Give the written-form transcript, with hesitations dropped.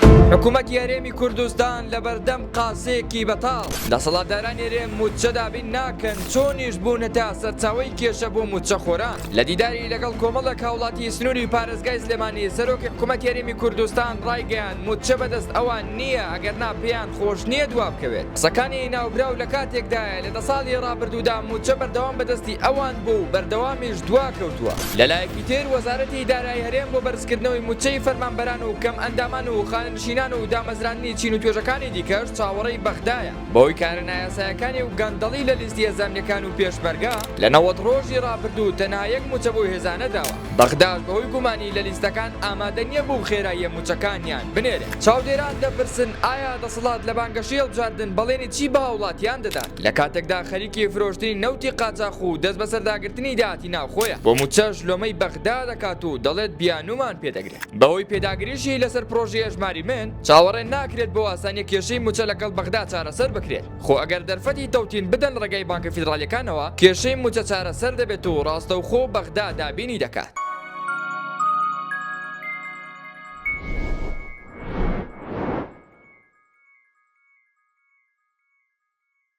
حکوومەت یاریێمی کوردستان لە بەردەم قاسەیەکی بەتاڵ دەسەڵاتداران یاریێم موچەدابین ناکەن چۆنیش بوونەتە سەرچاوەی کێشە بۆ موچەخۆران لە دیداری لەگەڵ کۆمەڵێک هاوڵاتی سنووری پارێزگای سلێمانی سەرۆکی حکوومەت یاریێمی کوردستان ڕایگەیاند موچە بەدەست ئەوان نییە ئەگەر پێیان خۆش نییە دوا بکەوێت. قسەکانی ناوبراو لە کاتێکدایە لە 10 ساڵی ڕابردوودا موچە بەردەوام بەدەستی ئەوان بوو بەردەوامیش دوا کەوتووە. لەلایەکی تر وەزارەتی دارایی هەرێم بۆ بەرزکردنەوەی موچەی فەرمانبەران و کەم ئەندامان و خاننشینان و دامەزرانی چین و توێژەکانی دیکەش چاوەڕێی بەغدایە بۆی کارە نایاسایەکانی و گەندەڵی لە لیستی هێزانیەکان و پێشمەرگا لە 90 ڕۆژی ڕابردوو تەنها یەک موچە بۆ هێزانە داوە. بەغداش بەهۆی گومانی لە لیستەکان ئامادە نییە بوو خێراییە موچەکانیان بنێرێ. چاودێران دەپرسن ئایا دەسەڵات لە بانگەشەی هەڵبژاردن بەڵێنی چی بە هاوڵاتیان دەدات لە کاتێکدا خەریکی فرۆشتنی نەوتی قاچاق و دەست بەسەرداگرتنی داهاتی ناوخۆیە بۆ موچەش لۆمەی بەغدا دەکات و دەڵێت بیانومان پێدەگرێت. بەهۆی پێداگریشی لەسەر پرۆژەیە ژماری من چاوەڕێ ناکرێت بۆ ئاسانیە کێشەی موچە لەگەڵ بەغدا چارەسەر بکرێت. خۆ ئەگەر دەرفەتی تەوتین بدەن ڕێگەی بانکە فیدرالیەکانەوە کێشەی موچە چارەسەر دەبێت و ڕاستەوخۆ بەغدا دابینی دەکات.